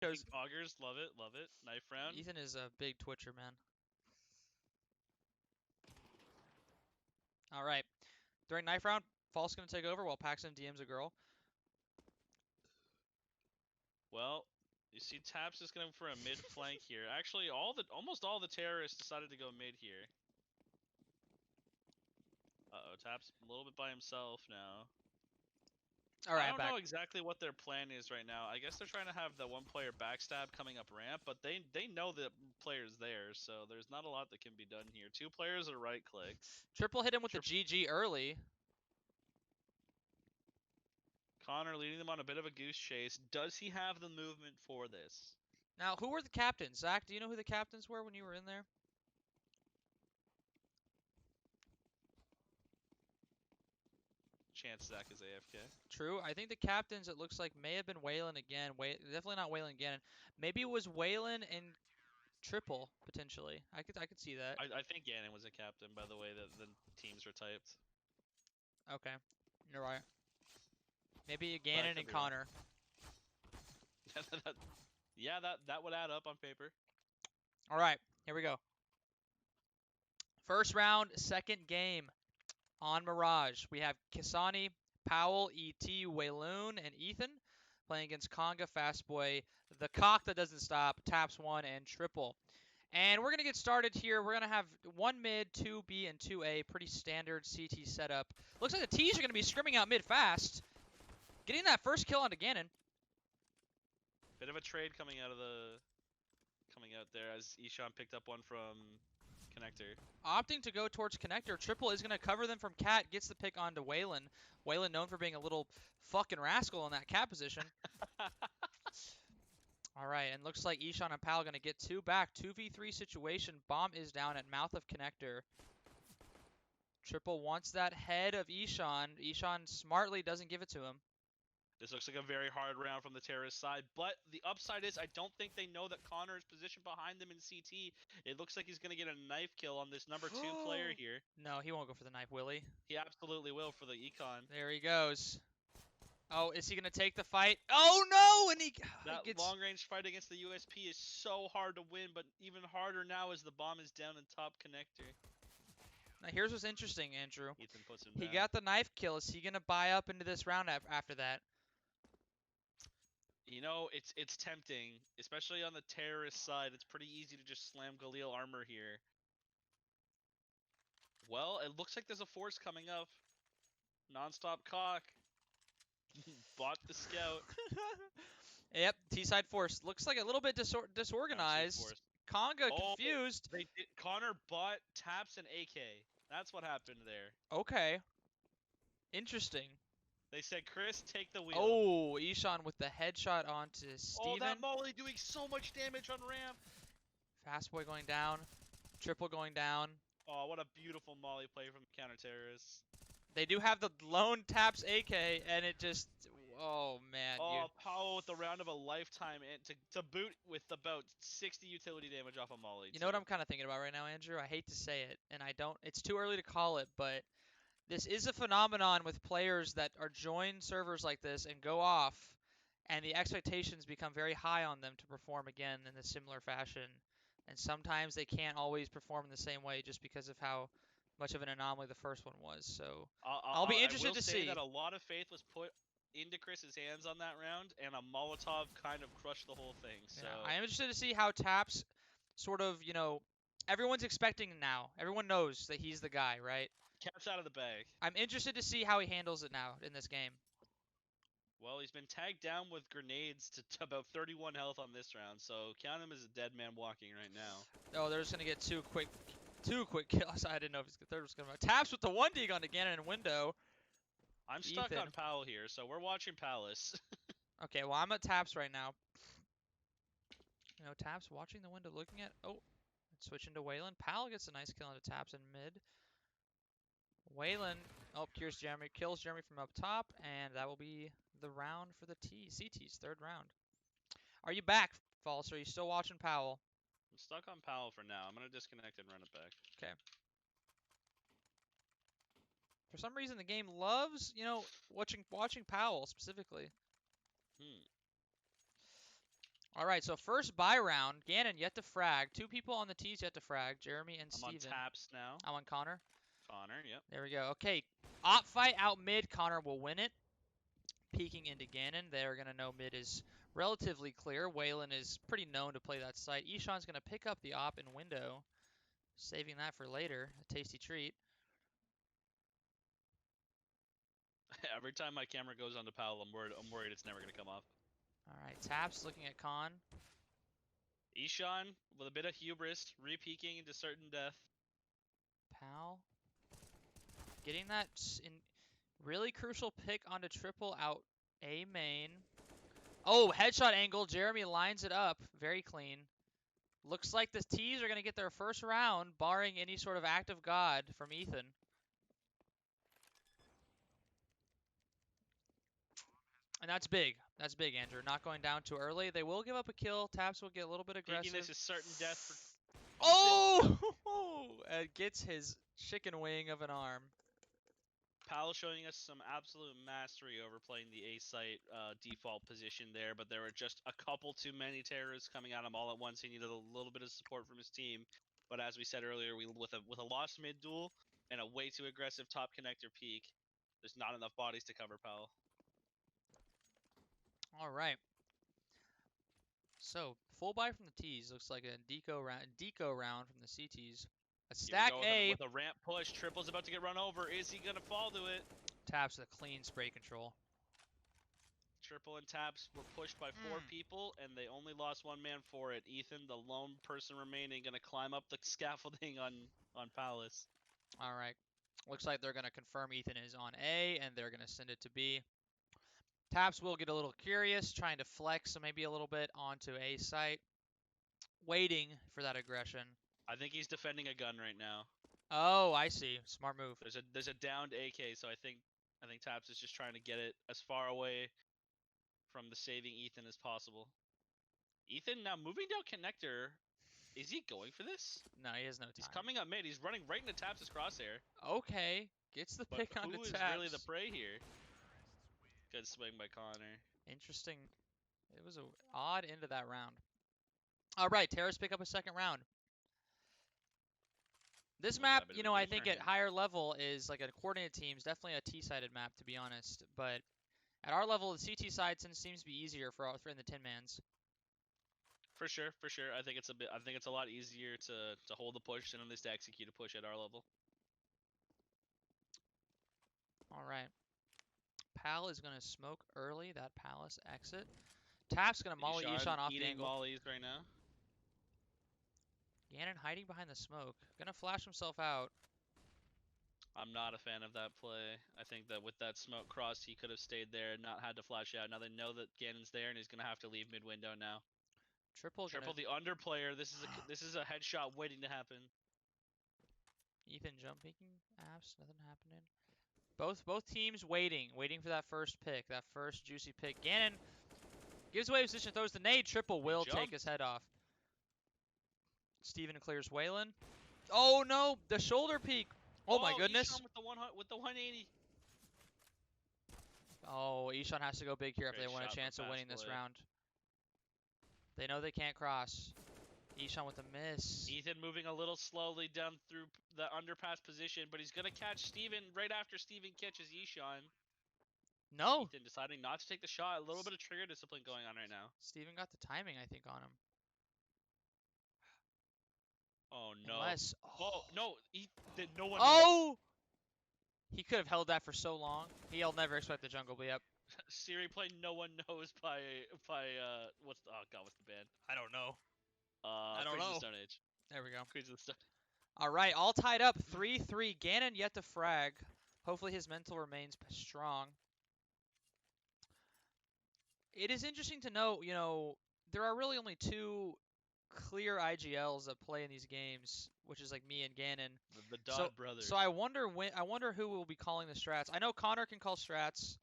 Goes. Augers, love it, love it. Knife round. Ethan is a big twitcher, man. All right. During knife round, False gonna take over while Paxton DMs a girl. Well, you see Taps is going for a mid flank here. Actually, almost all the terrorists decided to go mid here. Uh-oh, Taps a little bit by himself now. All right, I I'm don't back. know exactly what their plan is right now. I guess they're trying to have the one player backstab coming up ramp, but they know the player's there, so there's not a lot that can be done here. Two players are right click. Triple hit him with the GG early. Connor leading them on a bit of a goose chase. Does he have the movement for this? Now, who were the captains? Zach, do you know who the captains were when you were in there? Chance Zach is AFK. True. I think the captains, it looks like, may have been Waylon again. Definitely not Waylon again. Maybe it was Waylon and Triple, potentially. I could see that. I think Gannon was a captain, by the way that the teams were typed. Okay. You're right. Maybe Gannon and Connor. Yeah, that would add up on paper. All right, here we go. First round, second game on Mirage. We have Kisani, Powell, ET, Wayloon, and Ethan playing against Conga, Fastboy, the cock that doesn't stop, Taps 1, and Triple. And we're going to get started here. We're going to have 1 mid, 2B, and 2A. Pretty standard CT setup. Looks like the T's are going to be scrimming out mid fast. Getting that first kill onto Gannon. Bit of a trade coming out there as Ishan picked up one from Connector. Opting to go towards Connector. Triple is going to cover them from Cat. Gets the pick onto Waylon. Waylon known for being a little fucking rascal in that Cat position. All right, and looks like Ishan and Pal going to get 2 back. 2v3 situation. Bomb is down at mouth of Connector. Triple wants that head of Ishan. Ishan smartly doesn't give it to him. This looks like a very hard round from the terrorist side, but the upside is I don't think they know that Connor is positioned behind them in CT. It looks like he's going to get a knife kill on this number 2 player here. No, he won't go for the knife, will he? He absolutely will for the econ. There he goes. Oh, is he going to take the fight? Oh, no! And that gets... long-range fight against the USP is so hard to win, but even harder now as the bomb is down in top Connector. Now, here's what's interesting, Andrew. Ethan puts him He down. got the knife kill. Is he going to buy up into this round after that? You know, it's tempting, especially on the terrorist side. It's pretty easy to just slam Galil armor here. Well, it looks like there's a force coming up. Non-stop cock. Bought the scout. Yep, T-side force. Looks like a little bit disorganized. Conga confused. Connor bought Taps and AK. That's what happened there. Okay. Interesting. They said, Chris, take the wheel. Oh, Ishan with the headshot onto Steven. Oh, that molly doing so much damage on ramp. Fastboy going down. Triple going down. Oh, what a beautiful molly play from the counter-terrorists. They do have the lone Taps AK, and it just... Oh, man. Oh, Powell with the round of a lifetime, and to boot with about 60 utility damage off a molly. You know what I'm kind of thinking about right now, Andrew? I hate to say it, and I don't... It's too early to call it, but... This is a phenomenon with players that are join servers like this and go off, and the expectations become very high on them to perform again in a similar fashion. And sometimes they can't always perform in the same way just because of how much of an anomaly the first one was. So I'll be interested to see. I will say that a lot of faith was put into Chris's hands on that round, and a Molotov kind of crushed the whole thing. So yeah, I am interested to see how Taps sort of, you know, everyone's expecting now. Everyone knows that he's the guy, right? Cat's out of the bag. I'm interested to see how he handles it now in this game. Well, he's been tagged down with grenades to about 31 health on this round, so count him as a dead man walking right now. Oh, they're just gonna get two quick kills. I didn't know if the third was gonna Taps with the 1D gun again in window. I'm stuck on Powell here, so we're watching Palace. Okay, well I'm at Taps right now. You know, Taps watching the window, looking at. Oh, switching to Waylon. Powell gets a nice kill into Taps in mid. Waylon, kills Jeremy from up top, and that will be the round for the CT's third round. Are you back, False? Or are you still watching Powell? I'm stuck on Powell for now. I'm gonna disconnect and run it back. Okay. For some reason, the game loves, you know, watching Powell specifically. All right, so first buy round. Gannon yet to frag. 2 people on the tees yet to frag. Jeremy and I'm on Steven. taps now. I'm on Connor. Connor, yep. There we go. Okay, op fight out mid. Connor will win it. Peeking into Gannon. They're going to know mid is relatively clear. Waylon is pretty known to play that site. Ishan's going to pick up the op in window. Saving that for later. A tasty treat. Every time my camera goes onto Powell, I'm worried it's never gonna come off. All right, Taps looking at Con. Ishan with a bit of hubris, re-peeking into certain death. Pal. Getting that in really crucial pick onto triple out A main. Oh, headshot angle. Jeremy lines it up. Very clean. Looks like the T's are going to get their first round, barring any sort of act of God from Ethan. And that's big. That's big, Andrew. Not going down too early. They will give up a kill. Taps will get a little bit aggressive. Peeking this is certain death for Oh! It gets his chicken wing of an arm. Powell showing us some absolute mastery over playing the A site default position there, but there were just a couple too many terrorists coming at him all at once. He needed a little bit of support from his team, but as we said earlier, with a lost mid duel and a way too aggressive top connector peak, there's not enough bodies to cover Powell. All right. So full buy from the T's looks like a deco round from the CTs. A stack A with a ramp push. Triple's about to get run over. Is he gonna fall to it? Taps with a clean spray control. Triple and Taps were pushed by 4 people, and they only lost 1 man for it. Ethan, the lone person remaining, gonna climb up the scaffolding on Palace. All right. Looks like they're gonna confirm Ethan is on A, and they're gonna send it to B. Taps will get a little curious, trying to flex maybe a little bit onto A site, waiting for that aggression. I think he's defending a gun right now. Oh, I see. Smart move. There's a downed AK, so I think Taps is just trying to get it as far away from the saving Ethan as possible. Ethan now moving down connector. Is he going for this? No, he has no time. He's coming up mid. He's running right into Taps' crosshair. Okay, gets the pick onto Taps. Who is really the prey here? Good swing by Connor. Interesting. It was an odd end of that round. All right, Terrace pick up a second round. This map, you know, I think at higher level is like a coordinated team. It's definitely a T-sided map, to be honest. But at our level, the CT side seems to be easier for in the 10-mans. For sure. I think it's a lot easier to hold the push than it is to execute a push at our level. All right. Pal is going to smoke early, that Palace exit. Tap's going to molly Ishan off the angle. Mollies right now. Gannon hiding behind the smoke. Going to flash himself out. I'm not a fan of that play. I think that with that smoke crossed, he could have stayed there and not had to flash out. Now they know that Gannon's there, and he's going to have to leave mid-window now. Triple the underplayer. This is a headshot waiting to happen. Ethan jump peeking. Abs, nothing happening. Both teams waiting for that first pick, that first juicy pick. Gannon gives away position, throws the nade. Triple will take his head off. Steven clears Waylon. Oh no, the shoulder peek. Oh my goodness. Ishan with the 180. Oh, Ishan has to go big here if they want a chance of winning this round. They know they can't cross. Ishan with a miss. Ethan moving a little slowly down through the underpass position, but he's going to catch Steven right after Steven catches Ishan. No. Ethan deciding not to take the shot. A little bit of trigger discipline going on right now. Steven got the timing, I think, on him. Oh, no. Unless... Oh, no. No one knows. He could have held that for so long. He'll never expect the jungle, but yep. Siri play No One Knows by what's the band? I don't know. I don't know. The Stone Age. There we go. Queens of the Stone. All right, all tied up 3-3. Gannon yet to frag. Hopefully his mental remains strong. It is interesting to note, you know, there are really only 2 clear IGLs that play in these games, which is like me and Gannon. The Dodd brothers. So I wonder who will be calling the strats. I know Connor can call strats.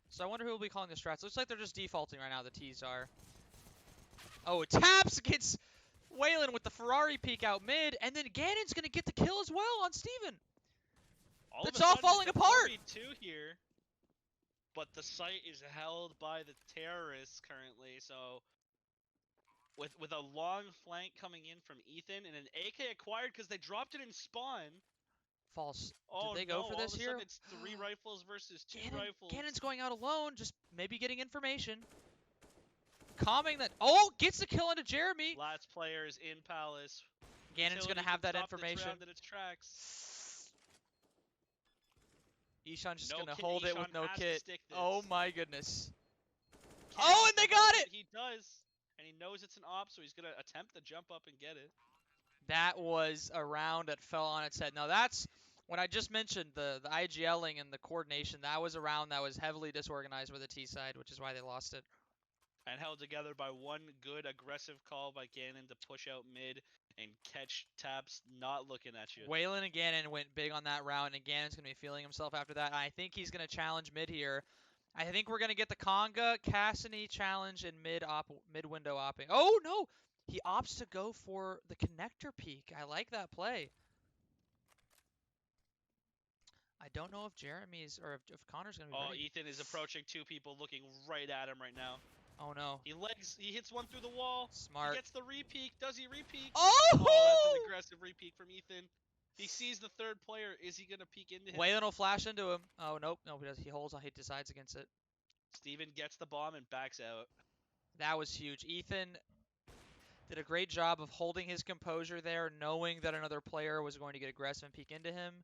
So I wonder who will be calling the strats. Looks like they're just defaulting right now, the T's are. Oh, Taps gets Waylon with the Ferrari peek out mid, and then Gannon's going to get the kill as well on Steven. It's all falling apart. Here, but the site is held by the terrorists currently, so with a long flank coming in from Ethan and an AK acquired because they dropped it in spawn. False. Did Oh they go no! for All of this a here? sudden it's 3 rifles versus 2 rifles. Gannon's going out alone, just maybe getting information. Calming that. Oh, gets the kill into Jeremy. Last player is in Palace. Gannon's Utility gonna have can that stop this information. round in its tracks. Ishan's just No gonna kit. hold it Ishan with no has to kit. stick this. Oh my goodness. Can Oh, and they got it! He does. And he knows it's an op, so he's gonna attempt to jump up and get it. That was a round that fell on its head. Now that's when I just mentioned the IGLing and the coordination. That was a round that was heavily disorganized with the T side, which is why they lost it. And held together by one good aggressive call by Gannon to push out mid and catch Taps not looking at you. Waylon and Gannon went big on that round, and Gannon's going to be feeling himself after that. I think he's going to challenge mid here. I think we're going to get the Conga Cassidy challenge in mid window opping. Oh no, he opts to go for the connector peak. I like that play. I don't know if Jeremy's or if Connor's going to be ready. Ethan is approaching 2 people looking right at him right now. Oh no. He hits one through the wall. Smart. He gets the repeak. Does he repeak? Oh! Oh, that's an aggressive repeak from Ethan. He sees the 3rd player. Is he gonna peek into him? Waylon will flash into him. Oh nope, no, he holds on. He decides against it. Steven gets the bomb and backs out. That was huge. Ethan did a great job of holding his composure there, knowing that another player was going to get aggressive and peek into him.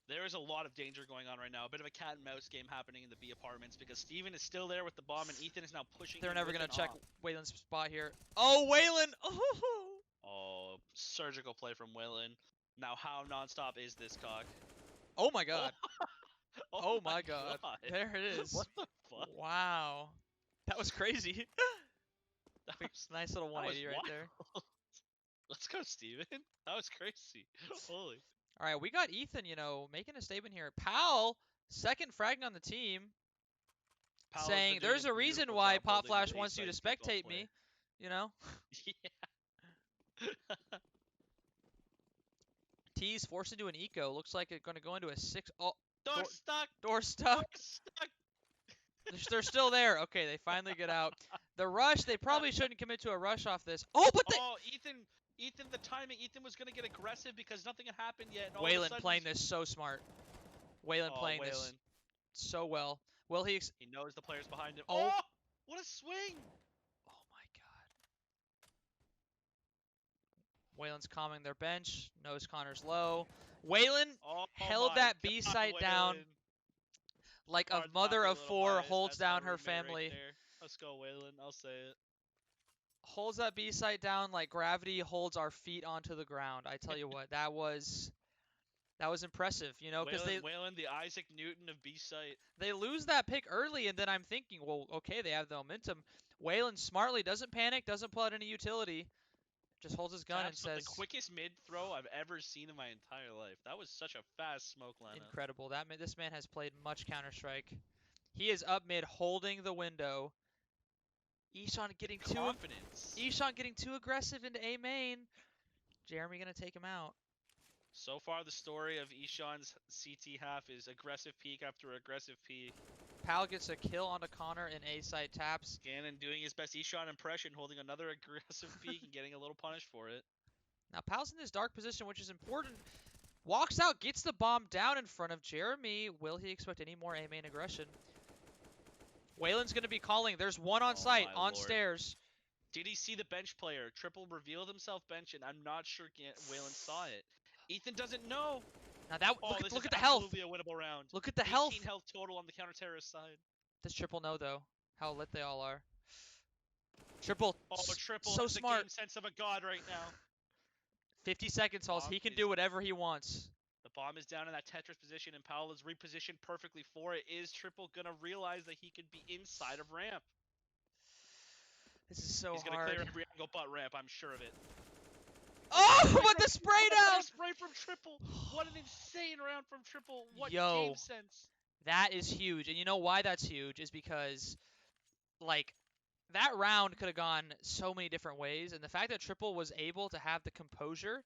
There is a lot of danger going on right now. A bit of a cat and mouse game happening in the B apartments because Steven is still there with the bomb and Ethan is now pushing. They're him never with going an to check op. Waylon's spot here. Oh, Waylon! Oh! Oh, surgical play from Waylon. Now how nonstop is this cock? Oh my god. Oh, Oh my god. There it is. What the fuck? Wow. That was crazy. That was, Nice little 180 right wild. there. Let's go, Steven. That was crazy. Holy. All right, we got Ethan, making a statement here. Powell, second fragging on the team, Powell's saying been doing there's a reason beautiful why job Pop holding Flash the wants you to A-side kickoff spectate play. me, Yeah. T's forced into an eco. Looks like it's going to go into a 6. Oh, Door stuck. door stuck. Door stuck. They're still there. Okay, they finally get out. The rush, they probably shouldn't commit to a rush off this. Oh, but they... Oh, Ethan, the timing. Ethan was gonna get aggressive because nothing had happened yet. And all of a Waylon sudden playing this so smart. Waylon playing this Waylon. so well. Will he... He knows the players behind him. Oh. Oh, what a swing! Oh my god. Waylon's calming their bench. Knows Connor's low. Waylon Oh, held my that God, B site down Waylon. like a Hard mother luck, of little 4 bias. holds That's my down her roommate right family. there. Let's go, Waylon. I'll say it. Holds that B site down like gravity holds our feet onto the ground. I tell you what, that was impressive, because Waylon, the Isaac Newton of B site. they lose that pick early, and then I'm thinking, well, okay, they have the momentum. Waylon smartly doesn't panic, doesn't pull out any utility, just holds his gun Taps and with says, the quickest mid throw I've ever seen in my entire life. That was such a fast smoke lineup. incredible. This man has played much Counter-Strike. He is up mid, holding the window. Ishan getting Confidence. Ishan getting too aggressive into A main. Jeremy gonna take him out. So far, the story of Ishan's CT half is aggressive peak after aggressive peak. Pal gets a kill onto Connor in A side taps. Gannon doing his best Ishan impression, holding another aggressive peak and getting a little punished for it. Now Pal's in this dark position, which is important. Walks out, gets the bomb down in front of Jeremy. Will he expect any more A main aggression? Waylon's gonna be calling. There's one on site, my on lord. stairs. Did he see the bench player? Triple revealed himself bench, and I'm not sure Waylon saw it. Ethan doesn't know. Now that Oh, look this at the is health. absolutely a winnable round. Look at the 18 health. health total on the counter-terrorist side. Does Triple know though? How lit they all are. Triple. Oh, Triple so has smart. the game sense of a god right now. 50 seconds, Halls. He can do whatever he wants. The bomb is down in that Tetris position, and Powell is repositioned perfectly for it. Is Triple gonna realize that he could be inside of ramp? This is so He's gonna hard. clear every angle but ramp, I'm sure of it. Oh, but the spray down! Spray from Triple! What an insane round from Triple! What Yo. game sense! That is huge. And you know why that's huge? Is because, like, that round could have gone so many different ways. And the fact that Triple was able to have the composure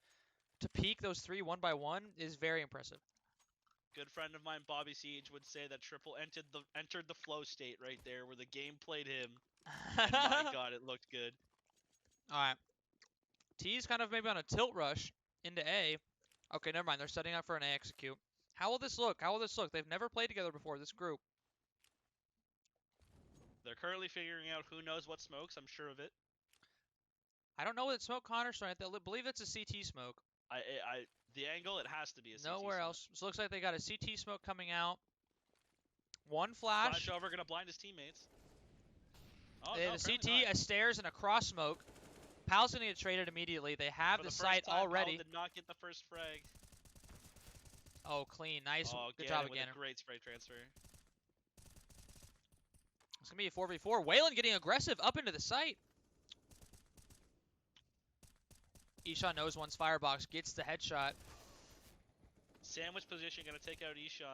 to peak those 3 one by one is very impressive. Good friend of mine, Bobby Siege, would say that Triple entered the flow state right there, where the game played him. And my god, it looked good. All right. T's kind of maybe on a tilt rush into A. Okay, never mind. They're setting up for an A execute. How will this look? How will this look? They've never played together before, this group. They're currently figuring out who knows what smokes. I'm sure of it. I don't know what smoke Connor's throwing. I believe it's a CT smoke. The angle, it has to be a CT Nowhere smoke. else. So it looks like they got a CT smoke coming out. One flash. Flash over, gonna blind his teammates. Oh, They no, have a CT, not. a stairs, and a cross smoke. Pal's gonna get traded immediately. They have For the the site first time, already. Pal did not get the first frag. Oh, clean. Nice. Oh, Good job with again. a great spray transfer. It's going to be a 4v4. Whalen getting aggressive up into the site. Ishan knows one's firebox, gets the headshot. Sandwich position, gonna take out Ishan.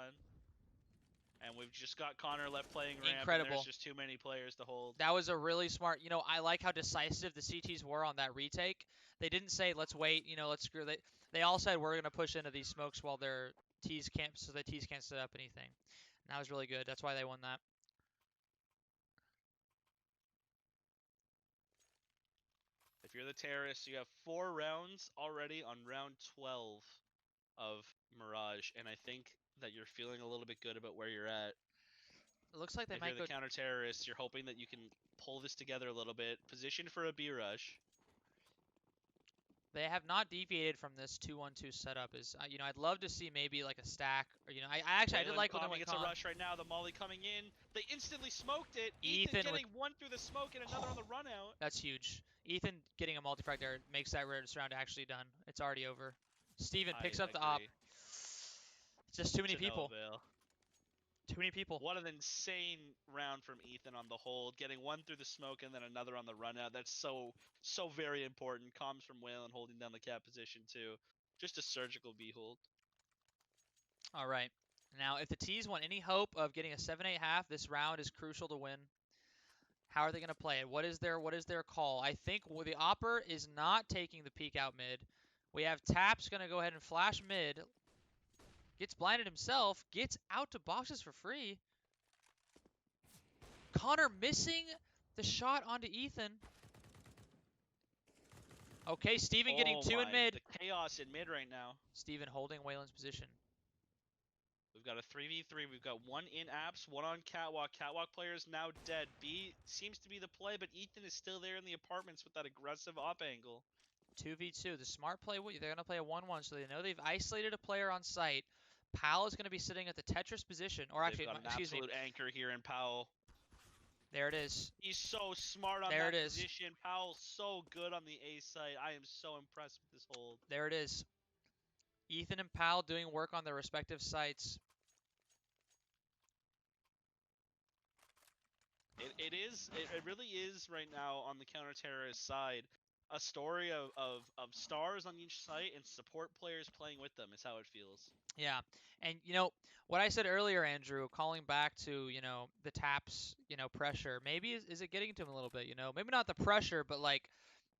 And we've just got Connor left playing ramp. Incredible. And there's just too many players to hold. That was a really smart, I like how decisive the CTs were on that retake. They didn't say, let's wait, let's screw. They all said, we're going to push into these smokes while their T's can't, so the T's can't set up anything. And that was really good. That's why they won that. If you're the terrorists, you have 4 rounds already on round 12 of Mirage. And I think that you're feeling a little bit good about where you're at. It looks like they if might you're go. the counter-terrorists, you're hoping that you can pull this together a little bit. Position for a B rush. They have not deviated from this 2-1-2 setup. I'd love to see maybe like a stack. Or, I did like when they went It's a rush right now. The molly coming in. They instantly smoked it. Ethan getting one through the smoke and another on the run out. That's huge. Ethan getting a multi-frag there makes that round actually done. It's already over. Steven picks up the op. It's just too many people. Too many people. What an insane round from Ethan on the hold, getting one through the smoke and then another on the run out. That's so very important. Comms from Whalen holding down the cap position too. Just a surgical B hold. All right. Now, if the T's want any hope of getting a 7-8 half, this round is crucial to win. How are they going to play it? What is their call? I think the Opper is not taking the peek out mid. We have Taps going to go ahead and flash mid. Gets blinded himself. Gets out to boxes for free. Connor missing the shot onto Ethan. Okay, Steven getting 2 in mid. The chaos in mid right now. Steven holding Whalen's position. We've got a 3v3. We've got one in apps, one on catwalk. Catwalk player is now dead. B seems to be the play, but Ethan is still there in the apartments with that aggressive op angle. 2v2. The smart play, they're going to play a 1-1, so they know they've isolated a player on site. Powell is going to be sitting at the Tetris position, or They've actually, got an excuse me. absolute anchor here in Powell. There it is. He's so smart on that position. Powell's so good on the A site. I am so impressed with this hold. There it is. Ethan and Powell doing work on their respective sites. It really is right now on the counter-terrorist side a story of stars on each site and support players playing with them is how it feels. Yeah, and what I said earlier, Andrew, calling back to the Taps pressure. Maybe is it getting to him a little bit? Maybe not the pressure, but like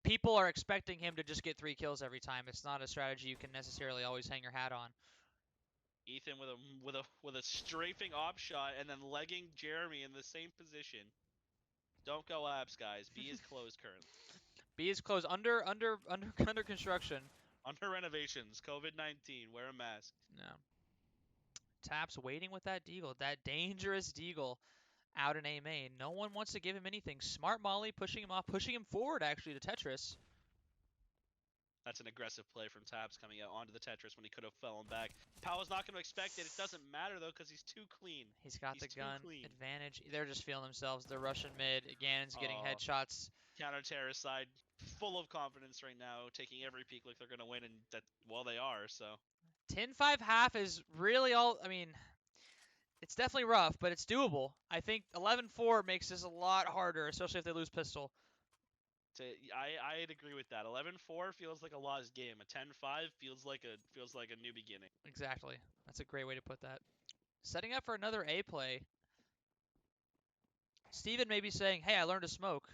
people are expecting him to just get 3 kills every time. It's not a strategy you can necessarily always hang your hat on. Ethan with a strafing op shot and then legging Jeremy in the same position. Don't go apps, guys. B is closed currently. B is closed under construction. Under renovations. COVID-19. Wear a mask. No. Taps waiting with that deagle, that dangerous deagle out in A main. No one wants to give him anything. Smart Molly pushing him off, pushing him forward actually to Tetris. That's an aggressive play from Taps coming out onto the Tetris when he could have fallen back. Powell's not going to expect it. It doesn't matter, though, because he's too clean. He's got the gun advantage. They're just feeling themselves. They're rushing mid. Gannon's getting headshots. Counter-terrorist side full of confidence right now, taking every peek like they're going to win, and they are, so. 10-5 half is really all, it's definitely rough, but it's doable. I think 11-4 makes this a lot harder, especially if they lose pistol. I'd agree with that. 11-4 feels like a lost game. A 10-5 feels like a new beginning. Exactly. That's a great way to put that. Setting up for another A play. Steven may be saying, hey, I learned to smoke.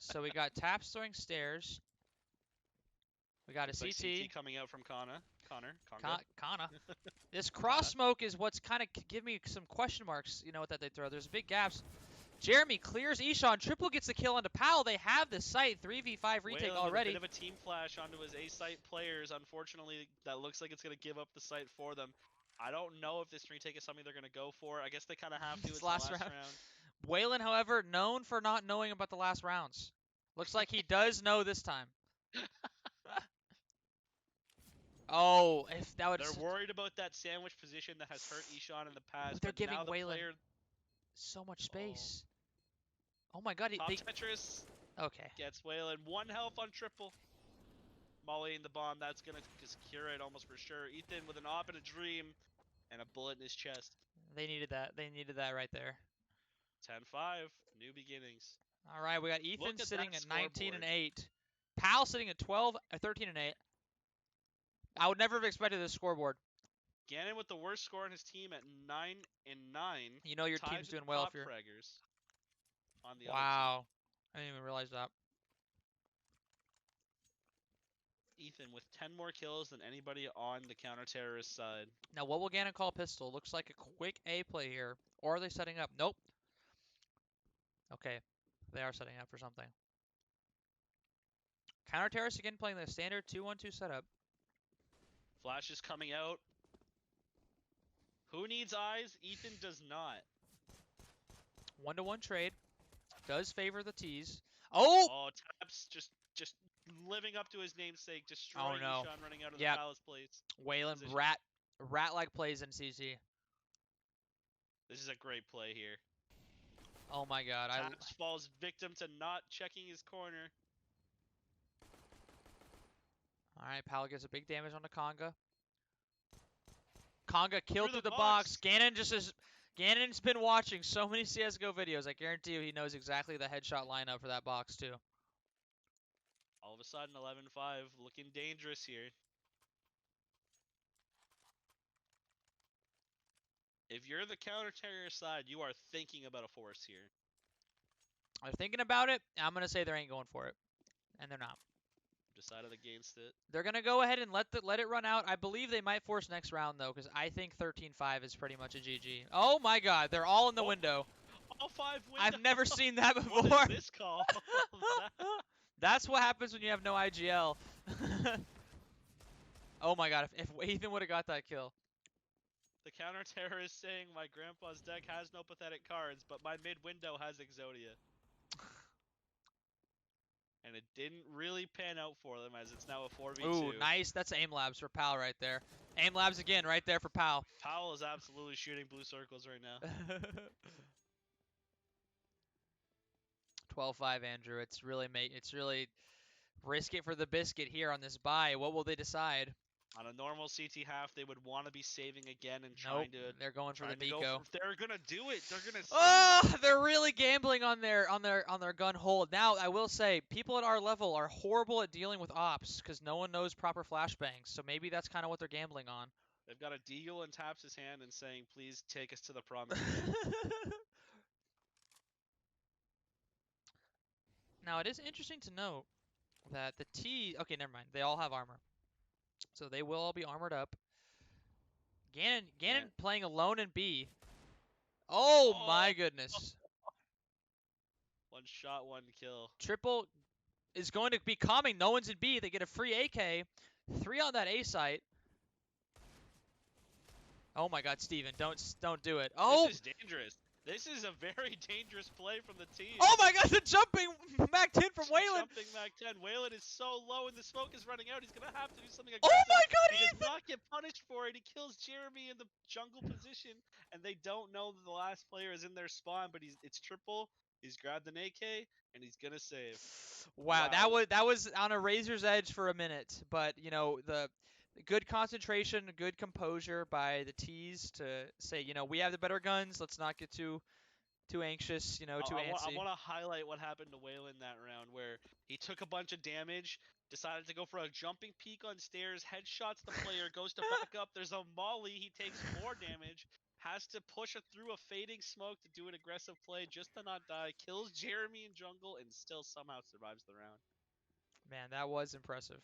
So we got Taps throwing stairs. We got a CT coming out from Connor. This cross smoke is what's kind of give me some question marks, that they throw. There's big gaps. Jeremy clears Ishan. Triple gets the kill onto Powell. They have the site. 3v5 retake Whalen with a already. bit of a team flash onto his A-site players. Unfortunately, that looks like it's going to give up the site for them. I don't know if this retake is something they're going to go for. I guess they kind of have to. This It's the last round. Whalen, however, known for not knowing about the last rounds. Looks like he does know this time. Oh, if that would. They're worried about that sandwich position that has hurt Ishan in the past, They're but giving now the Whalen player so much space. Oh my god, Top Tetris okay. gets Whalen 1 health on triple. Molly in the bomb, that's gonna secure it almost for sure. Ethan with an op and a dream, and a bullet in his chest. They needed that. They needed that right there. 10-5, new beginnings. All right, we got Ethan Look at sitting that at 19 and scoreboard. 8. Pal sitting at 13 and 8. I would never have expected this scoreboard. Gannon with the worst score on his team at 9 and 9. You know your Tied team's with doing the well top if you're. fraggers on the other Wow, I didn't even realize that. team. Ethan with 10 more kills than anybody on the counter-terrorist side. Now, what will Gannon call pistol? Looks like a quick A play here. Or are they setting up? Nope. Okay, they are setting up for something. Counter terrorist again playing the standard 2-1-2 setup. Flash is coming out. Who needs eyes? Ethan does not. 1-to-1 trade. Does favor the T's. Oh! Oh, Taps just living up to his namesake, destroying no. Ishan running out of the Yep. palace place. Whalen Position. rat-like plays in CC. This is a great play here. Oh my god. Taps falls victim to not checking his corner. Alright, Pal gets a big damage on the Conga. Conga killed Through through the the box. box. Gannon's been watching so many CSGO videos. I guarantee you he knows exactly the headshot lineup for that box too. All of a sudden, 11-5, looking dangerous here. If you're the counter-terror side, you are thinking about a force here. They're thinking about it. I'm going to say they ain't going for it. And they're not. Decided against it. They're going to go ahead and let it run out. I believe they might force next round, though, because I think 13-5 is pretty much a GG. Oh, my God. They're all in the window. All 5 windows. I've never seen that before. What is this call? That's what happens when you have no IGL. Oh, my God. If Ethan would have got that kill. The counter-terror is saying, my grandpa's deck has no pathetic cards, but my mid-window has Exodia. And it didn't really pan out for them, as it's now a 4v2. Ooh, nice. That's aim labs for Pal right there. Aim labs again right there for Pal. Powell is absolutely shooting blue circles right now. 12-5, Andrew. It's really risk it for the biscuit here on this buy. What will they decide? On a normal CT half, they would want to be saving again and trying to. They're going for the trying to go Nico. they're gonna do it. They're gonna. Oh, they're really gambling on their gun hold. Now, I will say, people at our level are horrible at dealing with ops because no one knows proper flashbangs. So maybe that's kind of what they're gambling on. They've got a deagle and taps his hand and saying, "Please take us to the promised land." Now, it is interesting to note that the T. Okay, never mind. They all have armor. So they will all be armored up. Gannon playing alone in B. Oh my goodness. One shot, one kill. Triple is going to be calming. No one's in B. They get a free AK. 3 on that A site. Oh my god, Steven, don't do it. Oh! This is dangerous. This is a very dangerous play from the team. Oh my god, the jumping Mac 10 from Whalen! Jumping Mac 10. Whalen is so low and the smoke is running out. He's going to have to do something Oh aggressive. my god, He Ethan! does not get punished for it. He kills Jeremy in the jungle position, and they don't know that the last player is in their spawn, but it's triple. He's grabbed an AK, and he's going to save. Wow, that was on a razor's edge for a minute, but you know, the good concentration, good composure by the T's to say, you know, we have the better guns, let's not get too anxious, you know, too antsy. I want to highlight what happened to Whalen that round, where he took a bunch of damage, decided to go for a jumping peek on stairs, headshots the player, goes to back up, there's a molly, he takes more damage, has to push it through a fading smoke to do an aggressive play just to not die, kills Jeremy in jungle, and still somehow survives the round. Man, that was impressive.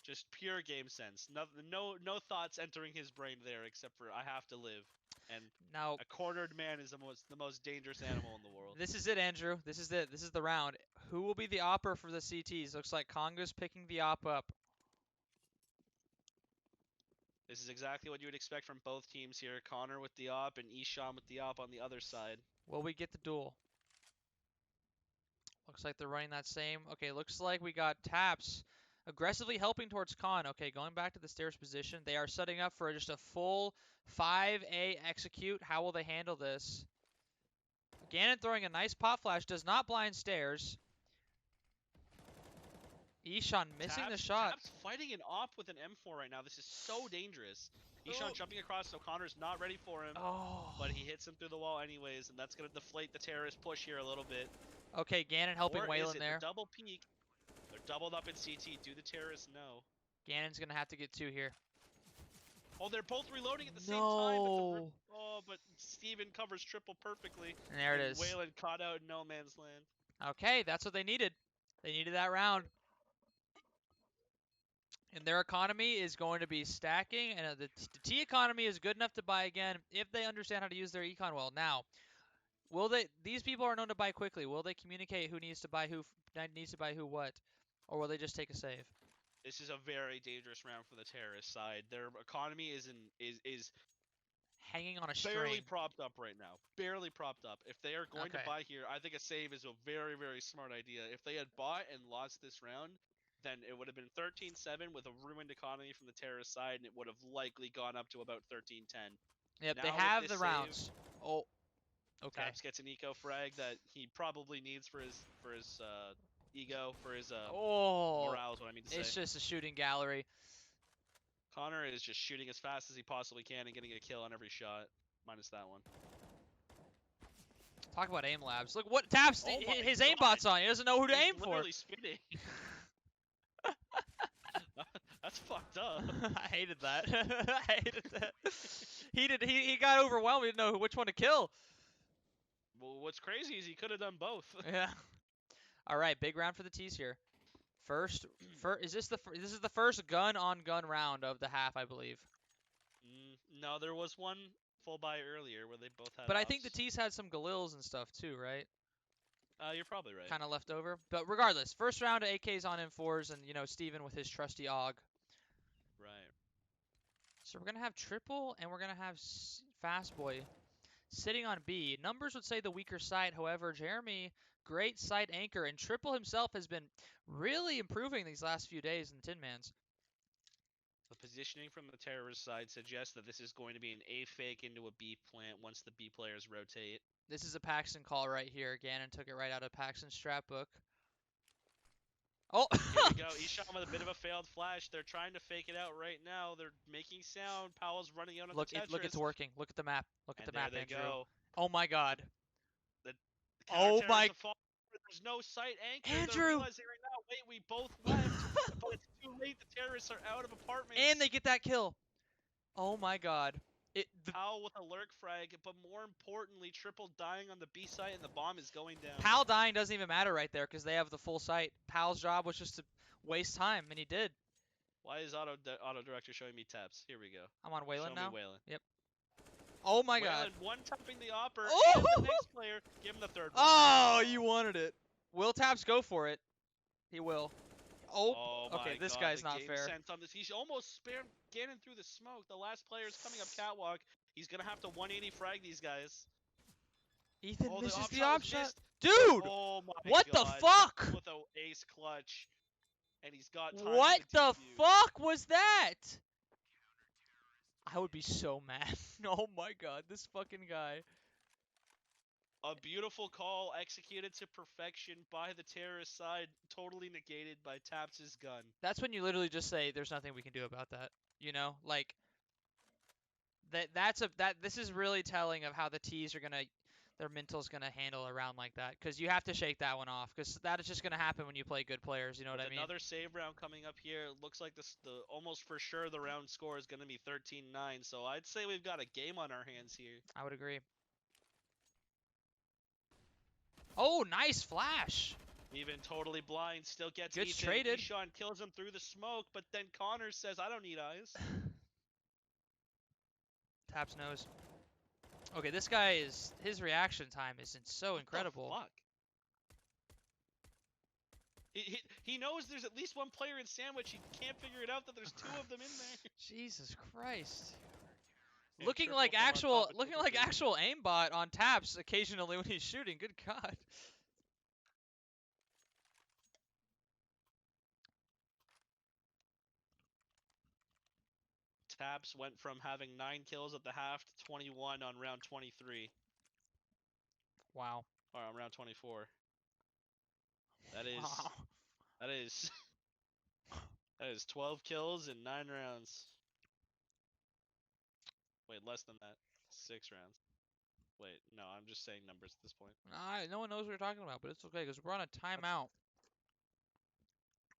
Just pure game sense. No thoughts entering his brain there except for I have to live. And Now, a cornered man is the most dangerous animal in the world. this is it, Andrew. This is it. This is the round. Who will be the opper for the CTs? Looks like Congo's picking the op up. This is exactly what you would expect from both teams here. Connor with the op and Ishan with the op on the other side. Will we get the duel? Looks like they're running that same. Okay, looks like we got Taps aggressively helping towards Con. Okay, going back to the stairs position. They are setting up for just a full 5A execute. How will they handle this? Ganon throwing a nice pop flash. Does not blind stairs. Ishan missing the shot. Taps fighting an op with an M4 right now. This is so dangerous. Ishan jumping across, so Connor's not ready for him. Oh. But he hits him through the wall anyways, and that's going to deflate the terrorist push here a little bit. Okay, Ganon helping Waylon there. The double peek. They're doubled up in CT. Do the terrorists know? Ganon's going to have to get 2 here. Oh, they're both reloading at the same time. But Steven covers triple perfectly. And there it is. Waylon caught out in no man's land. Okay, that's what they needed. They needed that round. And their economy is going to be stacking, and the T economy is good enough to buy again if they understand how to use their econ well. Now, will they? These people are known to buy quickly. Will they communicate who needs to buy who what, or will they just take a save? This is a very dangerous round for the terrorist side. Their economy is hanging on a string. Barely propped up right now. Barely propped up. If they are going to buy here, I think a save is a very, very smart idea. If they had bought and lost this round, then it would have been 13-7 with a ruined economy from the terrorist side, and it would have likely gone up to about 13-10. Yep, now they have the save, rounds. Oh, okay. Taps gets an eco frag that he probably needs for his ego, for his morale is what I mean to say. It's just a shooting gallery. Connor is just shooting as fast as he possibly can and getting a kill on every shot, minus that one. Talk about aim labs. Look what Taps, his aimbot's on. He doesn't know who to aim for. He's literally spinning. That's fucked up. I hated that. I hated that. He got overwhelmed. He didn't know which one to kill. Well, what's crazy is he could have done both. Yeah. All right, big round for the T's here. First, this is the first gun on gun round of the half, I believe. No, there was one full buy earlier where they both had. But I think the T's had some Galils and stuff too, right? You're probably right. Kind of left over. But regardless, first round of AKs on M4s, and Steven with his trusty AUG. Right. So we're gonna have triple, and we're gonna have Fast Boy sitting on B. Numbers would say the weaker side. However, Jeremy, great side anchor, and triple himself has been really improving these last few days in Tin Mans. The positioning from the terrorist side suggests that this is going to be an A fake into a B plant once the B players rotate. This is a Paxton call right here. Ganon took it right out of Paxton's strat book. Oh! Here we go. Ishan with a bit of a failed flash. They're trying to fake it out right now. They're making sound. Powell's running out on the Tetris. Look, it's working. Look at the map. Look at the map, Andrew. Go. Oh my god. Oh my. There's no sight anchor. Andrew! They're realizing right now, wait, we both left, but it's too late. The terrorists are out of apartments. And they get that kill. Oh my god. Powell with a lurk frag, but more importantly, triple dying on the B site, and the bomb is going down. Powell dying doesn't even matter right there because they have the full site. Powell's job was just to waste time, and he did. Why is auto director showing me taps? Here we go. I'm on Waylon now. Me Waylon. Yep. Oh my god. One tapping the opper. Oh! And the next player, give him the third one. Oh, you wanted it. Will Taps go for it? He will. Oh, okay, this guy's not fair. On this. He's almost spammed Ganon through the smoke. The last player's coming up catwalk. He's gonna have to 180 frag these guys. Ethan misses the op option. shot. Dude! Oh my what god. the fuck? With an ace clutch. And he's got time what to the fuck was that? I would be so mad. Oh my god, this fucking guy. A beautiful call executed to perfection by the terrorist side, totally negated by Taps' gun. That's when you literally just say, "There's nothing we can do about that." You know, like this is really telling of how the T's are their mental's gonna handle a round like that, because you have to shake that one off, because that is just gonna happen when you play good players. You know what I mean? Another save round coming up here. It looks like the almost for sure the round score is gonna be 13-9. So I'd say we've got a game on our hands here. I would agree. Oh, nice flash. Even totally blind, still gets Gets Ethan. traded. Ishan kills him through the smoke, but then Connor says, I don't need eyes. Taps nose. Okay, this guy is his reaction time is so What the incredible. fuck? He knows there's at least one player in sandwich. He can't figure it out that there's two of them in there. Jesus Christ. And looking triple like from on actual top of looking triple like P. actual aimbot on taps occasionally when he's shooting. Good God. Taps went from having 9 kills at the half to 21 on round 23. Wow. Or on round 24. That is Wow. that is that is 12 kills in 9 rounds. Wait, less than that. 6 rounds. Wait, no, I'm just saying numbers at this point. No one knows what you're talking about, but it's okay because we're on a timeout.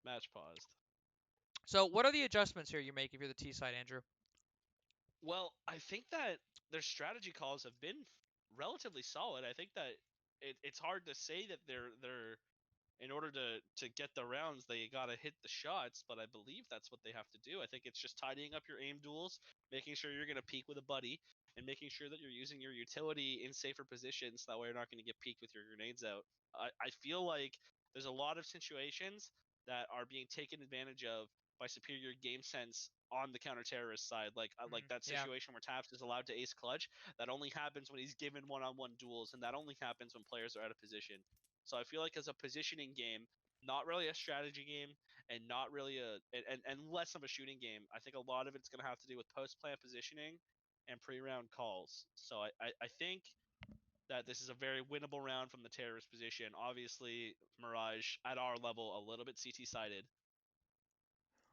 Match paused. So what are the adjustments here you make if you're the T side, Andrew? Well, I think that their strategy calls have been relatively solid. I think that it's hard to say that they're in order to get the rounds, they gotta hit the shots, but I believe that's what they have to do. I think it's just tidying up your aim duels, making sure you're gonna peek with a buddy, and making sure that you're using your utility in safer positions, so that way you're not gonna get peeked with your grenades out. I feel like there's a lot of situations that are being taken advantage of by superior game sense on the counter-terrorist side, like that Yeah. situation where Taps is allowed to ace clutch. That only happens when he's given one-on-one duels, and that only happens when players are out of position. So I feel like as a positioning game, not really a strategy game, and not really and less of a shooting game. I think a lot of it's going to have to do with post-plant positioning and pre-round calls. So I think that this is a very winnable round from the terrorist position. Obviously, Mirage at our level a little bit CT sided,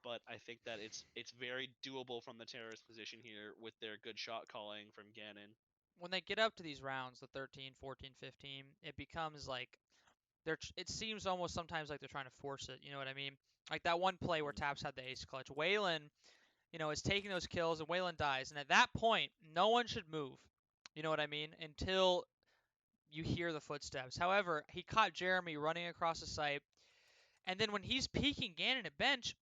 but I think that it's very doable from the terrorist position here with their good shot calling from Gannon. When they get up to these rounds, the 13, 14, 15, it becomes like it seems almost sometimes like they're trying to force it. You know what I mean? Like that one play where Mm. Taps had the ace clutch. Waylon, is taking those kills and Waylon dies. And at that point, no one should move. You know what I mean? Until you hear the footsteps. However, he caught Jeremy running across the site. And then when he's peeking Gannon at bench,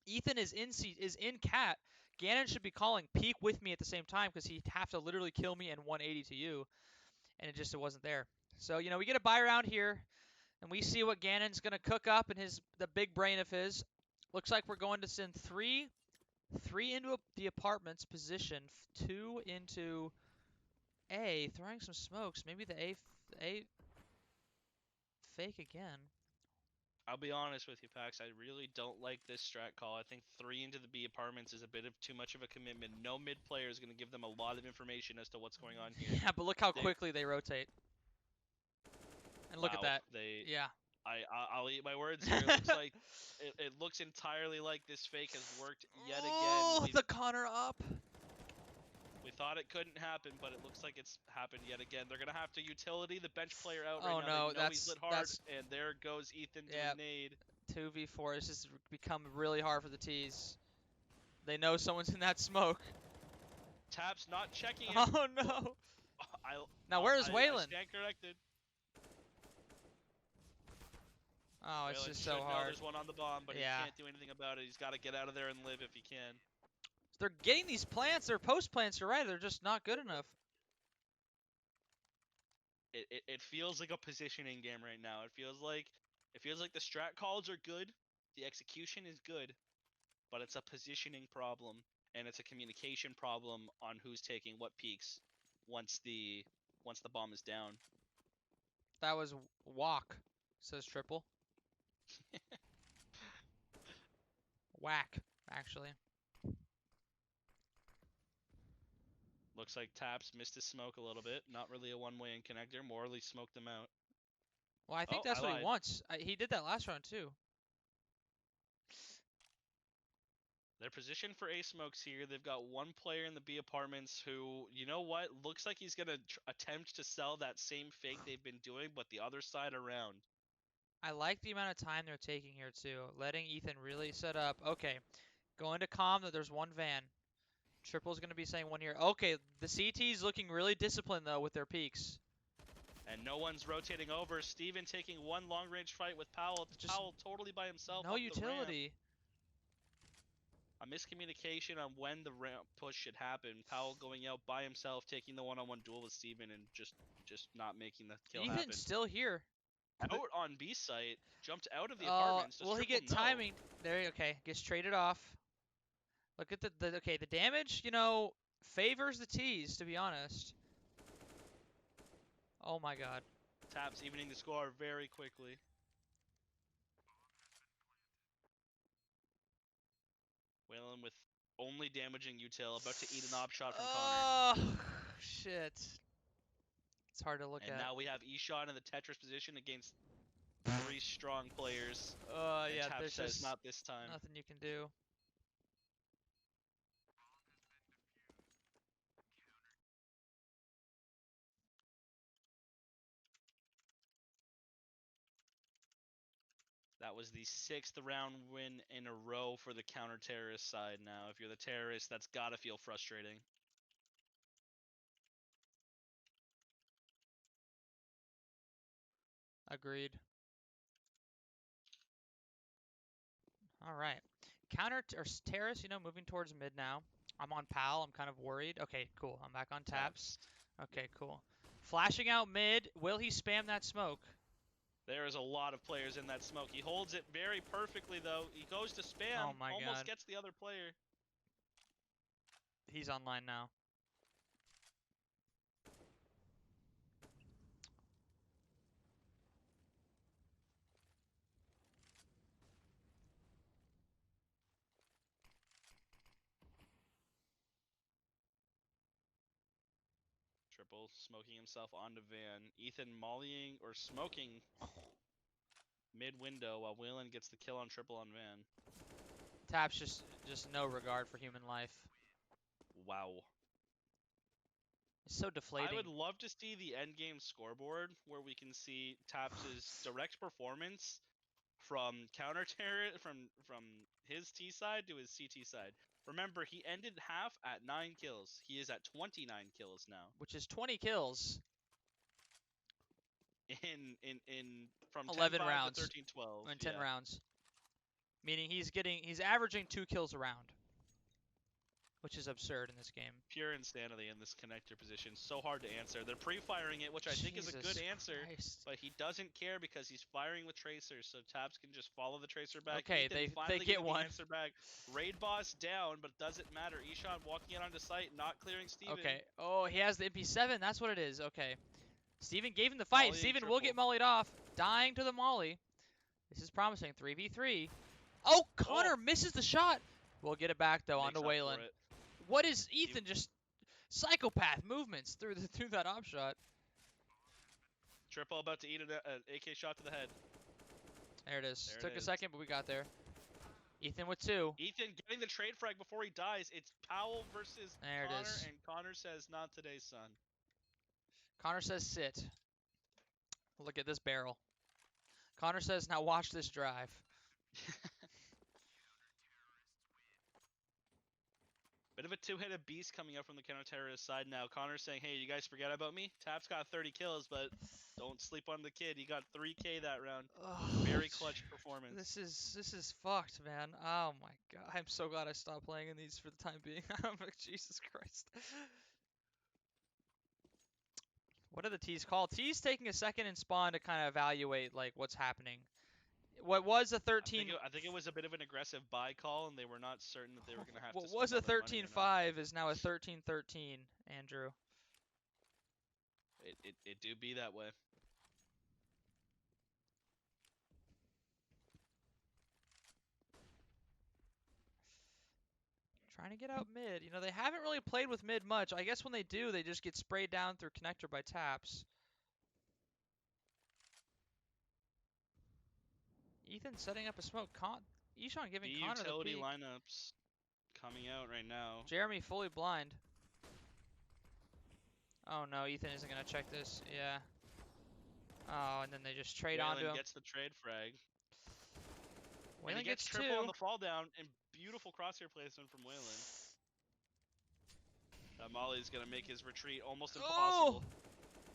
Ethan is in cat. Gannon should be calling peek with me at the same time because he'd have to literally kill me and 180 to you. And it wasn't there. So, we get a buy round here. And we see what Gannon's going to cook up in the big brain of his. Looks like we're going to send three into the apartments position, two into A, throwing some smokes. Maybe the A fake again. I'll be honest with you, Pax. I really don't like this strat call. I think 3 into the B apartments is a bit of too much of a commitment. No mid player is going to give them a lot of information as to what's going on here. Yeah, but look how quickly they rotate. And look at Wow, that. they. Yeah. I'll eat my words here. It looks like it looks entirely like this fake has worked yet Oh, again. the Connor up. We thought it couldn't happen, but it looks like it's happened yet again. They're gonna have to utility the bench player out right Oh now. no, They know he's lit hard, that's and there goes Ethan to yeah. a nade. 2v4. This has become really hard for the T's. They know someone's in that smoke. Taps not checking him. Oh no. Now where's Waylon? I stand corrected. Oh, it's Waylon just should so know hard. there's one on the bomb, but Yeah. he can't do anything about it. He's got to get out of there and live if he can. They're getting these plants. They're post plants. You're right. They're just not good enough. It feels like a positioning game right now. It feels like the strat calls are good, the execution is good, but it's a positioning problem and it's a communication problem on who's taking what peaks once the bomb is down. That was walk, says Triple. Whack, actually. Looks like Taps missed his smoke a little bit. Not really a one-way in connector. Morley smoked him out. Well, I think Oh, that's I what he lied. wants. He did that last round too. They're positioned for A smokes here. They've got one player in the B apartments who, you know what, looks like he's going to attempt to sell that same fake they've been doing, but the other side around. I like the amount of time they're taking here too, letting Ethan really set up. Okay, going to calm that there's one van. Triple's going to be saying one here. Okay, the CT's looking really disciplined though with their peaks. And no one's rotating over. Steven taking one long-range fight with Powell. It's Just Powell totally by himself no up the ramp. utility. A miscommunication on when the ramp push should happen. Powell going out by himself, taking the one-on-one duel with Steven, and just not making the kill Ethan's happen. still here. Out on B site, jumped out of the apartments. Does Will he Triple get know? timing? There, okay, gets traded off. Look at the damage, favors the T's, to be honest. Oh my god. Taps evening the score very quickly. Whalen with only damaging util, about to eat an op shot from Connor. Oh, shit. It's hard to look And at. now we have Eshot in the Tetris position against 3 strong players. Yeah, Tap there's says just not this time. nothing you can do. That was the 6th round win in a row for the counter-terrorist side now. If you're the terrorist, that's gotta feel frustrating. Agreed. All right. Counter or terrace, moving towards mid now. I'm on pal. I'm kind of worried. Okay, cool. I'm back on taps. Okay, cool. Flashing out mid. Will he spam that smoke? There is a lot of players in that smoke. He holds it very perfectly, though. He goes to spam. Oh my almost god. gets the other player. He's online now. Triple smoking himself onto Van. Ethan mollying or smoking mid window while Whalen gets the kill on Triple on Van. Taps just no regard for human life. Wow. It's so deflating. I would love to see the end game scoreboard where we can see Taps' direct performance from counter terror from his T side to his CT side. Remember, he ended half at 9 kills. He is at 29 kills now. Which is 20 kills. In from 11 10-5 rounds. to 13-12. In 10 rounds. Meaning he's averaging 2 kills a round. Which is absurd in this game. Pure insanity in this connector position. So hard to answer. They're pre-firing it, which I think is a good answer. Christ. But he doesn't care because he's firing with tracers, so Taps can just follow the tracer back. Okay, Ethan they finally get getting one. the answer back. Raid boss down, but doesn't matter. Eshot walking it onto site, not clearing Steven. Okay. Oh, he has the MP7. That's what it is. Okay. Steven gave him the fight. Molly Steven triple. will get mollied off. Dying to the molly. This is promising. 3v3. Oh, Connor misses the shot. We'll get it back, though, onto Whalen. What is Ethan just psychopath movements through that op shot? Triple about to eat an AK shot to the head. There it is. There Took a second, but we got there. Ethan with 2. Ethan getting the trade frag before he dies. It's Powell versus There it Connor, is. and Connor says, "Not today, son." Connor says sit. Look at this barrel. Connor says, now watch this drive. Bit of a two-headed beast coming up from the counter-terrorist side now. Connor's saying, hey, you guys forget about me? Tap's got 30 kills, but don't sleep on the kid. He got 3K that round. Very clutch performance. This is fucked, man. Oh my god. I'm so glad I stopped playing in these for the time being. I'm like, Jesus Christ. What are the T's called? T's taking a second in spawn to kind of evaluate like what's happening. What was a 13? I think it was a bit of an aggressive buy call, and they were not certain that they were going to have to. What was a 13-5 is now a 13-13. Andrew. It do be that way. Trying to get out mid. They haven't really played with mid much. I guess when they do, they just get sprayed down through connector by taps. Ethan setting up a smoke. Eshon giving The Connor the utility peek. lineups coming out right now. Jeremy fully blind. Oh no, Ethan isn't going to check this. Yeah. Oh, and then they just trade onto him. Gets the trade frag. Whalen and he gets 2. triple on the fall down, and beautiful crosshair placement from Whalen. Molly's going to make his retreat almost impossible.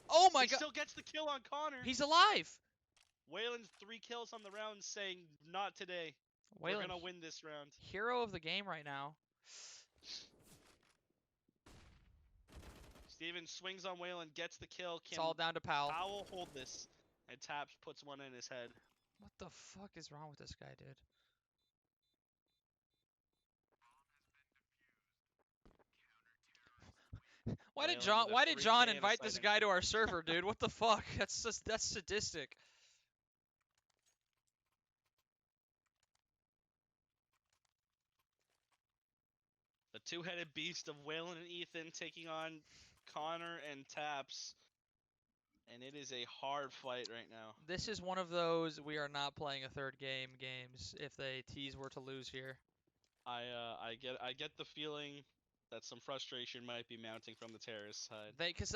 Oh my god. He still gets the kill on Connor. He's alive. Whalen's 3 kills on the round saying, not today. We're Wayland, gonna win this round. hero of the game right now. Steven swings on Wayland, gets the kill. It's all down to Powell. Powell hold this? And Taps puts one in his head. What the fuck is wrong with this guy, dude? Why did Wayland with a Why did 3K John and a invite side this guy to entry. our server, dude? What the fuck? That's sadistic. The two-headed beast of Wayland and Ethan taking on Connor and Taps. And it is a hard fight right now. This is one of those we are not playing a third games if the T's were to lose here. I get the feeling that some frustration might be mounting from the terrorist side. Because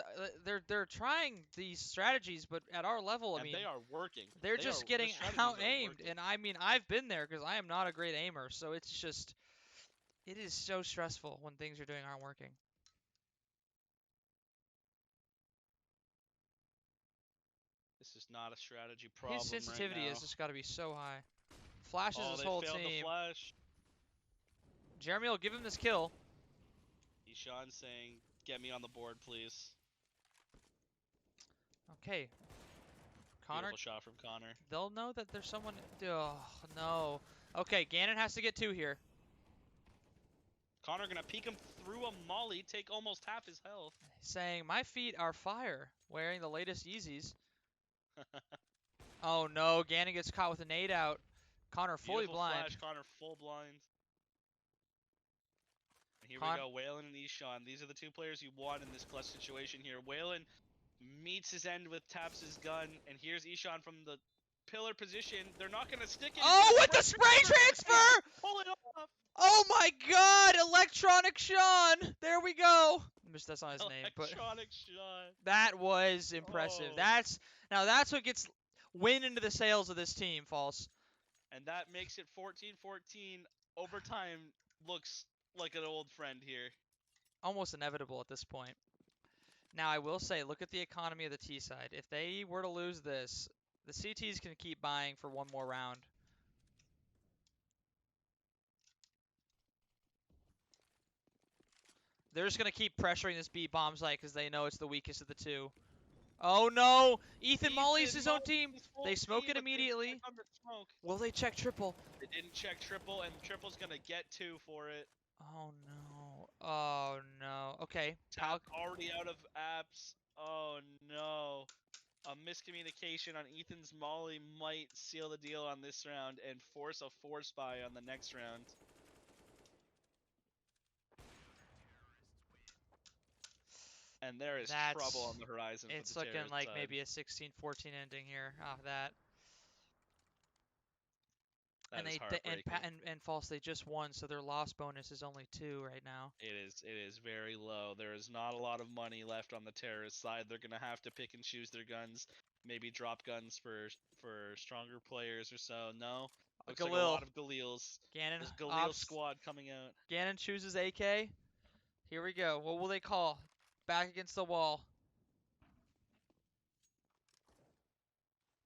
they're trying these strategies, but at our level, I And mean, they are working. they're just getting the strategies out are aimed. working. And I mean, I've been there because I am not a great aimer, so it's just, it is so stressful when things you're doing aren't working. This is not a strategy problem His sensitivity right now. has just got to be so high. Flashes Oh, his they whole failed the team. flash. Jeremy will give him this kill. Ishan saying, "Get me on the board, please." Okay. Connor, Beautiful shot from Connor. they'll know that there's someone. Oh, no. Okay, Gannon has to get 2 here. Connor gonna peek him through a molly, take almost half his health. Saying, my feet are fire. Wearing the latest Yeezys. Oh, no. Gannon gets caught with a nade out. Connor fully Beautiful blind. flash, Connor full blind. And here Con- we go, Wayland and Ishan. These are the 2 players you want in this clutch situation here. Wayland meets his end with Taps' gun, and here's Ishan from the pillar position. They're not gonna stick it. Oh, with the spray transfer! Pull it off! Oh my god! Electronic Sean! There we go. That's not his name, but Electronic shot. that was impressive. Oh. That's what gets wind into the sails of this team, False. And that makes it 14-14. Overtime looks like an old friend here. Almost inevitable at this point. Now, I will say, look at the economy of the T side. If they were to lose this, the CTs can keep buying for one more round. They're just going to keep pressuring this B bomb site because they know it's the weakest of the 2. Oh no! Ethan mollies his own team. They smoke it immediately. Will they check triple? They didn't check triple, and triple's gonna get 2 for it. Oh no. Oh no. Okay. Tap already out of apps. Oh no. A miscommunication on Ethan's molly might seal the deal on this round and force a force buy on the next round. And there is trouble on the horizon. It's for the looking like side. maybe a 16-14 ending here off that. That is heartbreaking. And False, they just won, so their loss bonus is only 2 right now. It is very low. There is not a lot of money left on the terrorist side. They're gonna have to pick and choose their guns. Maybe drop guns for stronger players or so. No, looks like a lot of Galils. Gannon, This Galil squad coming out. Gannon chooses AK. Here we go. What will they call? Back against the wall.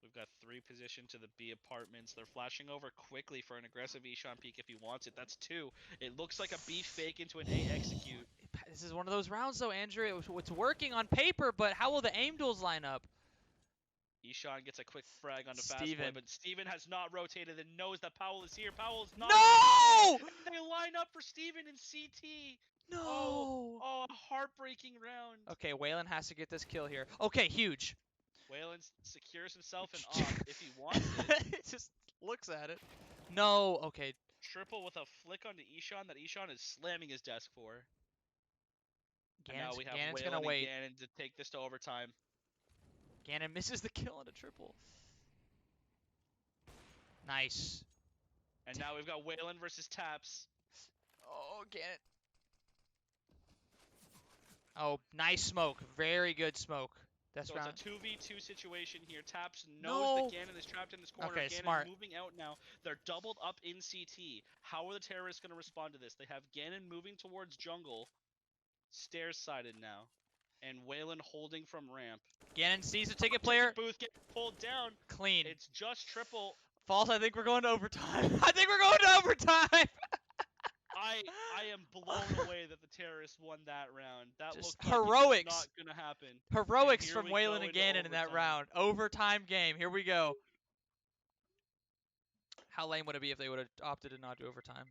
We've got 3 positioned to the B apartments. They're flashing over quickly for an aggressive Ishan peek if he wants it. That's 2. It looks like a B fake into an A execute. This is one of those rounds, though, Andrew. It's working on paper, but how will the aim duels line up? Ishan gets a quick frag onto Fastboy, but Steven has not rotated and knows that Powell is here. Powell is not. No! They line up for Steven in CT. No! Oh, a heartbreaking round. Okay, Wayland has to get this kill here. Okay, huge. Wayland secures himself in off if he wants it. It just looks at it. No, okay. Triple with a flick onto Ishan that Ishan is slamming his desk for. And now we have Gannon's Wayland gonna wait. and Gannon to take this to overtime. Gannon misses the kill on a triple. Nice. And now we've got Wayland versus Taps. Oh, Gannon. Oh, nice smoke. Very good smoke. That's So round. it's a 2v2 situation here. Taps knows that Gannon is trapped in this corner. Okay, Gannon smart. moving out now. They're doubled up in CT. How are the terrorists going to respond to this? They have Gannon moving towards jungle. Stairs-sided now. And Wayland holding from ramp. Gannon sees a ticket player. Booth gets pulled down. Clean. It's just triple. False. I think we're going to overtime. I think we're going to overtime. I am blown away that the terrorists won that round. That Just looked like it was heroics. not gonna happen. Heroics here from we Waylon go and into Gannon in that overtime. round. Overtime game. Here we go. How lame would it be if they would have opted to not do overtime?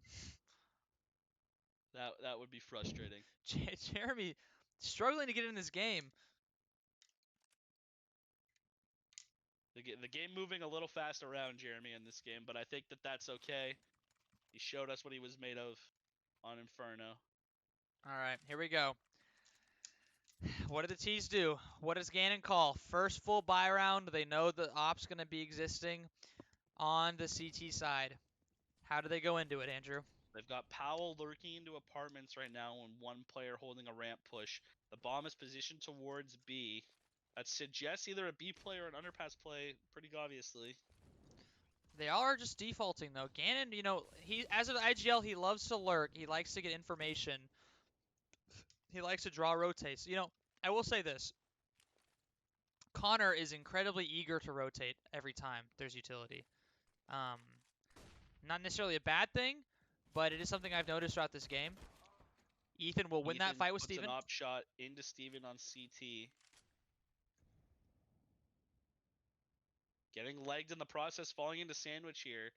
That would be frustrating. Jeremy struggling to get in this game. The game moving a little fast around Jeremy in this game, but I think that that's okay. He showed us what he was made of on Inferno. All right, here we go. What do the T's do? What does Gannon call? First full buy round. They know the op's going to be existing on the CT side. How do they go into it, Andrew? They've got Powell lurking into apartments right now and one player holding a ramp push. The bomb is positioned towards B. That suggests either a B play or an underpass play, pretty obviously. They all are just defaulting though. Gannon, he as an IGL, he loves to lurk. He likes to get information. He likes to draw rotates. I will say this. Connor is incredibly eager to rotate every time there's utility. Not necessarily a bad thing, but it is something I've noticed throughout this game. Ethan will win that fight with puts Steven. An op shot into Steven on CT. Getting legged in the process, falling into sandwich here.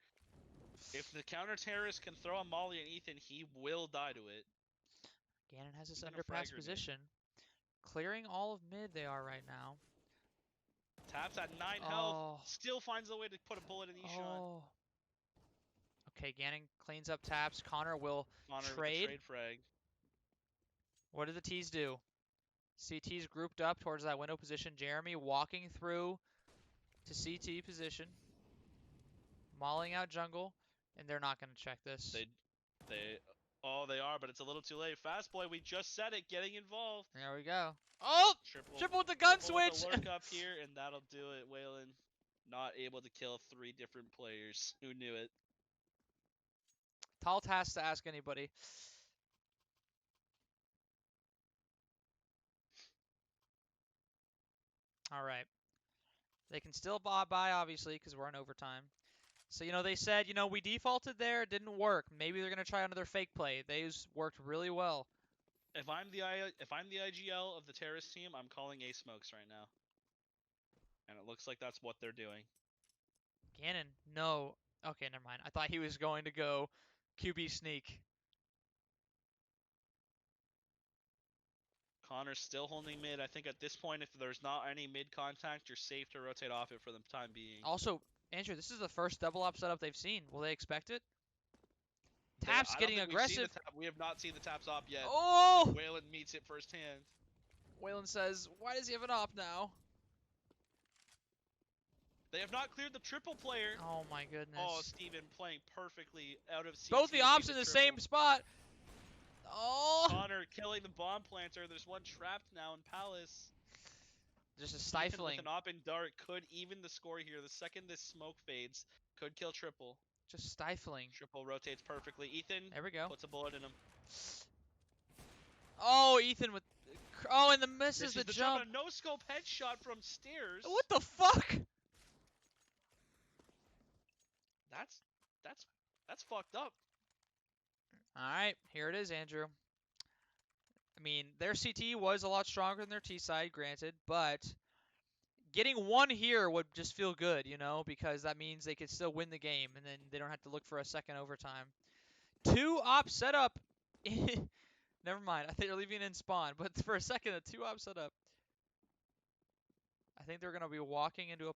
If the counter terrorist can throw a molly at Ethan, he will die to it. Gannon has this underpass position. Clearing all of mid they are right now. Taps at 9 health. Still finds a way to put a bullet in Eshawn. Okay, Gannon cleans up taps. Connor will trade. With the trade frag. What do the T's do? CT's grouped up towards that window position. Jeremy walking through to CT position. Mauling out jungle. And they're not going to check this. They are, but it's a little too late. Fast boy, we just said it, getting involved. There we go. Oh! Triple with the gun switch! With the lurk up here, and that'll do it. Waylon not able to kill 3 different players. Who knew it? Tall task to ask anybody. All right. They can still buy, obviously, because we're in overtime. So, they said, we defaulted there. It didn't work. Maybe they're going to try another fake play. Those worked really well. If I'm the IGL of the terrorist team, I'm calling A smokes right now. And it looks like that's what they're doing. Gannon, no. Okay, never mind. I thought he was going to go QB sneak. Connor's still holding mid. I think at this point, if there's not any mid contact, you're safe to rotate off it for the time being. Also, Andrew, this is the first double op setup they've seen. Will they expect it? Taps getting aggressive. We have not seen the taps op yet. Oh! Waylon meets it firsthand. Waylon says, why does he have an op now? They have not cleared the triple player. Oh my goodness. Oh, Steven playing perfectly out of CT. Both the ops in the same spot. Oh! Connor killing the bomb planter. There's one trapped now in Palace. Just a stifling. Ethan with an op and dart could even the score here. The second this smoke fades, could kill triple. Just stifling. Triple rotates perfectly. Ethan there we go. Puts a bullet in him. Oh, Ethan with... Oh, and the misses the jump. A no-scope headshot from stairs. What the fuck? That's fucked up. Alright, here it is, Andrew. I mean, their CT was a lot stronger than their T side, granted, but getting one here would just feel good, because that means they could still win the game, and then they don't have to look for a second overtime. 2 op setup. Never mind, I think they're leaving it in spawn, but for a second, a 2 op setup. I think they're going to be walking into a